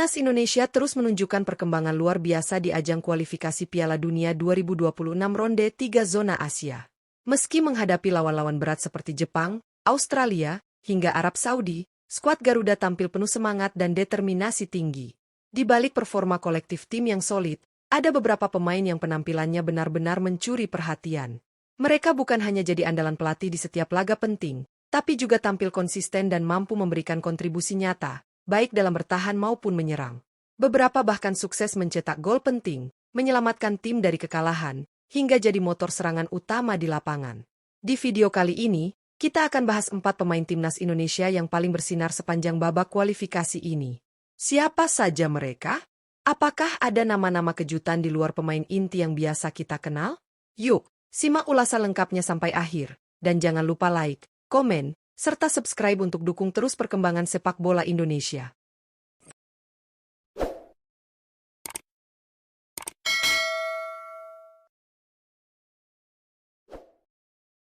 Timnas Indonesia terus menunjukkan perkembangan luar biasa di ajang kualifikasi Piala Dunia 2026 ronde 3 zona Asia. Meski menghadapi lawan-lawan berat seperti Jepang, Australia, hingga Arab Saudi, skuad Garuda tampil penuh semangat dan determinasi tinggi. Di balik performa kolektif tim yang solid, ada beberapa pemain yang penampilannya benar-benar mencuri perhatian. Mereka bukan hanya jadi andalan pelatih di setiap laga penting, tapi juga tampil konsisten dan mampu memberikan kontribusi nyata, baik dalam bertahan maupun menyerang. Beberapa bahkan sukses mencetak gol penting, menyelamatkan tim dari kekalahan, hingga jadi motor serangan utama di lapangan. Di video kali ini, kita akan bahas 4 pemain timnas Indonesia yang paling bersinar sepanjang babak kualifikasi ini. Siapa saja mereka? Apakah ada nama-nama kejutan di luar pemain inti yang biasa kita kenal? Yuk, simak ulasan lengkapnya sampai akhir, dan jangan lupa like, komen, serta subscribe untuk dukung terus perkembangan sepak bola Indonesia.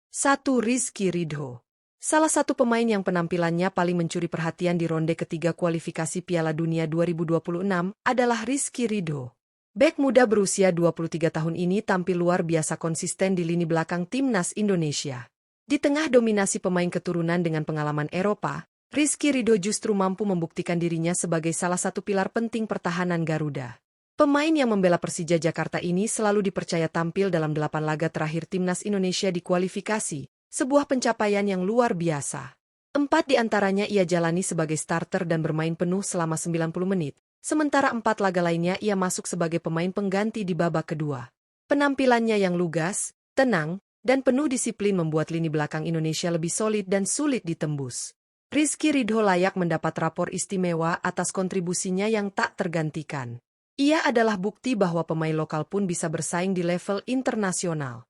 Satu, Rizky Ridho. Salah satu pemain yang penampilannya paling mencuri perhatian di ronde ketiga kualifikasi Piala Dunia 2026 adalah Rizky Ridho. Bek muda berusia 23 tahun ini tampil luar biasa konsisten di lini belakang timnas Indonesia. Di tengah dominasi pemain keturunan dengan pengalaman Eropa, Rizky Ridho justru mampu membuktikan dirinya sebagai salah satu pilar penting pertahanan Garuda. Pemain yang membela Persija Jakarta ini selalu dipercaya tampil dalam 8 laga terakhir timnas Indonesia di kualifikasi, sebuah pencapaian yang luar biasa. 4 di antaranya ia jalani sebagai starter dan bermain penuh selama 90 menit, sementara 4 laga lainnya ia masuk sebagai pemain pengganti di babak kedua. Penampilannya yang lugas, tenang, dan penuh disiplin membuat lini belakang Indonesia lebih solid dan sulit ditembus. Rizky Ridho layak mendapat rapor istimewa atas kontribusinya yang tak tergantikan. Ia adalah bukti bahwa pemain lokal pun bisa bersaing di level internasional.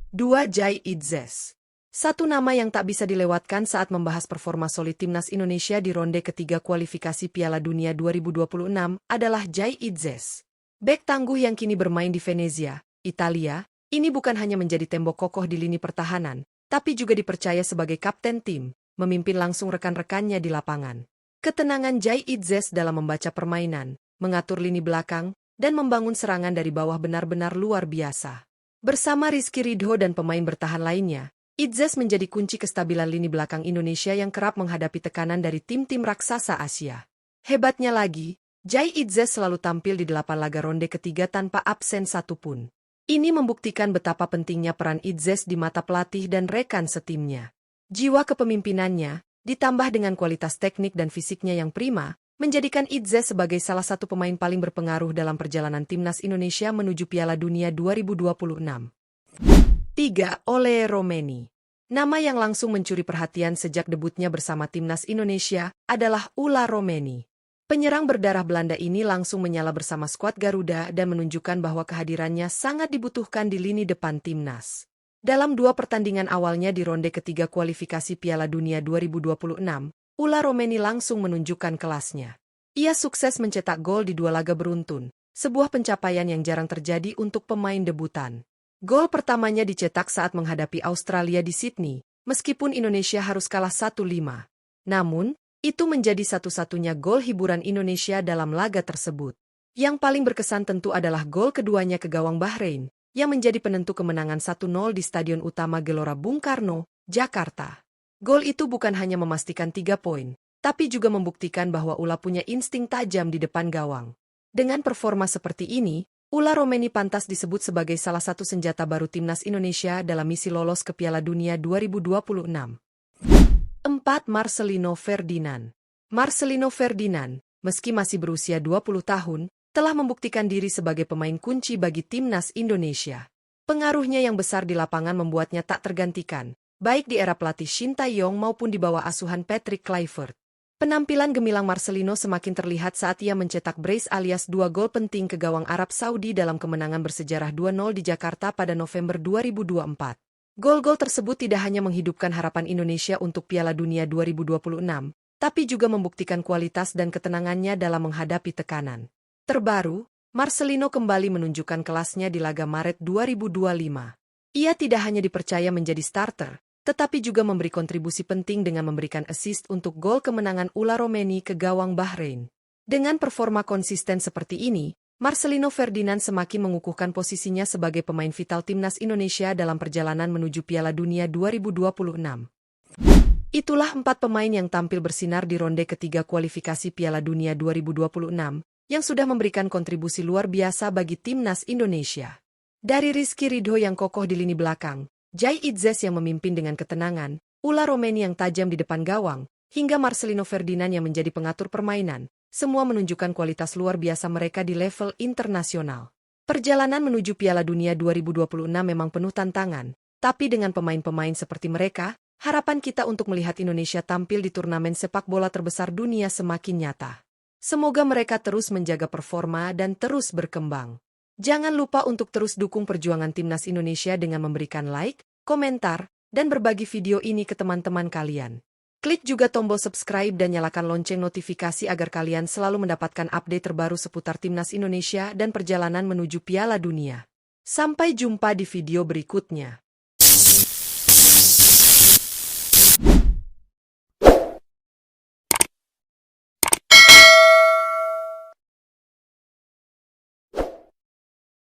2. Jai Idzes. Satu nama yang tak bisa dilewatkan saat membahas performa solid timnas Indonesia di ronde ketiga kualifikasi Piala Dunia 2026 adalah Jai Idzes. Bek tangguh yang kini bermain di Venezia, Italia, ini bukan hanya menjadi tembok kokoh di lini pertahanan, tapi juga dipercaya sebagai kapten tim, memimpin langsung rekan-rekannya di lapangan. Ketenangan Jai Idzes dalam membaca permainan, mengatur lini belakang, dan membangun serangan dari bawah benar-benar luar biasa. Bersama Rizky Ridho dan pemain bertahan lainnya, Idzes menjadi kunci kestabilan lini belakang Indonesia yang kerap menghadapi tekanan dari tim-tim raksasa Asia. Hebatnya lagi, Jai Idzes selalu tampil di 8 laga ronde ketiga tanpa absen satupun. Ini membuktikan betapa pentingnya peran Idzes di mata pelatih dan rekan setimnya. Jiwa kepemimpinannya, ditambah dengan kualitas teknik dan fisiknya yang prima, menjadikan Idzes sebagai salah satu pemain paling berpengaruh dalam perjalanan timnas Indonesia menuju Piala Dunia 2026. 3. Ole Romeni. Nama yang langsung mencuri perhatian sejak debutnya bersama timnas Indonesia adalah Ula Romeni. Penyerang berdarah Belanda ini langsung menyala bersama skuad Garuda dan menunjukkan bahwa kehadirannya sangat dibutuhkan di lini depan timnas. Dalam 2 pertandingan awalnya di ronde ketiga kualifikasi Piala Dunia 2026, Ula Romeni langsung menunjukkan kelasnya. Ia sukses mencetak gol di 2 laga beruntun, sebuah pencapaian yang jarang terjadi untuk pemain debutan. Gol pertamanya dicetak saat menghadapi Australia di Sydney, meskipun Indonesia harus kalah 1-5. Namun, itu menjadi satu-satunya gol hiburan Indonesia dalam laga tersebut. Yang paling berkesan tentu adalah gol keduanya ke gawang Bahrain, yang menjadi penentu kemenangan 1-0 di Stadion Utama Gelora Bung Karno, Jakarta. Gol itu bukan hanya memastikan 3 poin, tapi juga membuktikan bahwa Ula punya insting tajam di depan gawang. Dengan performa seperti ini, Ula Romeni pantas disebut sebagai salah satu senjata baru timnas Indonesia dalam misi lolos ke Piala Dunia 2026. 4. Marcelino Ferdinand. Marcelino Ferdinand, meski masih berusia 20 tahun, telah membuktikan diri sebagai pemain kunci bagi timnas Indonesia. Pengaruhnya yang besar di lapangan membuatnya tak tergantikan, baik di era pelatih Shin Tae-yong maupun di bawah asuhan Patrick Kluivert. Penampilan gemilang Marcelino semakin terlihat saat ia mencetak brace alias 2 gol penting ke gawang Arab Saudi dalam kemenangan bersejarah 2-0 di Jakarta pada November 2024. Gol-gol tersebut tidak hanya menghidupkan harapan Indonesia untuk Piala Dunia 2026, tapi juga membuktikan kualitas dan ketenangannya dalam menghadapi tekanan. Terbaru, Marcelino kembali menunjukkan kelasnya di laga Maret 2025. Ia tidak hanya dipercaya menjadi starter, tetapi juga memberi kontribusi penting dengan memberikan assist untuk gol kemenangan Ula Romeni ke gawang Bahrain. Dengan performa konsisten seperti ini, Marcelino Ferdinand semakin mengukuhkan posisinya sebagai pemain vital timnas Indonesia dalam perjalanan menuju Piala Dunia 2026. Itulah 4 pemain yang tampil bersinar di ronde ketiga kualifikasi Piala Dunia 2026, yang sudah memberikan kontribusi luar biasa bagi timnas Indonesia. Dari Rizky Ridho yang kokoh di lini belakang, Jai Itzes yang memimpin dengan ketenangan, Ula Romeni yang tajam di depan gawang, hingga Marcelino Ferdinand yang menjadi pengatur permainan, semua menunjukkan kualitas luar biasa mereka di level internasional. Perjalanan menuju Piala Dunia 2026 memang penuh tantangan, tapi dengan pemain-pemain seperti mereka, harapan kita untuk melihat Indonesia tampil di turnamen sepak bola terbesar dunia semakin nyata. Semoga mereka terus menjaga performa dan terus berkembang. Jangan lupa untuk terus dukung perjuangan timnas Indonesia dengan memberikan like, komentar, dan berbagi video ini ke teman-teman kalian. Klik juga tombol subscribe dan nyalakan lonceng notifikasi agar kalian selalu mendapatkan update terbaru seputar timnas Indonesia dan perjalanan menuju Piala Dunia. Sampai jumpa di video berikutnya.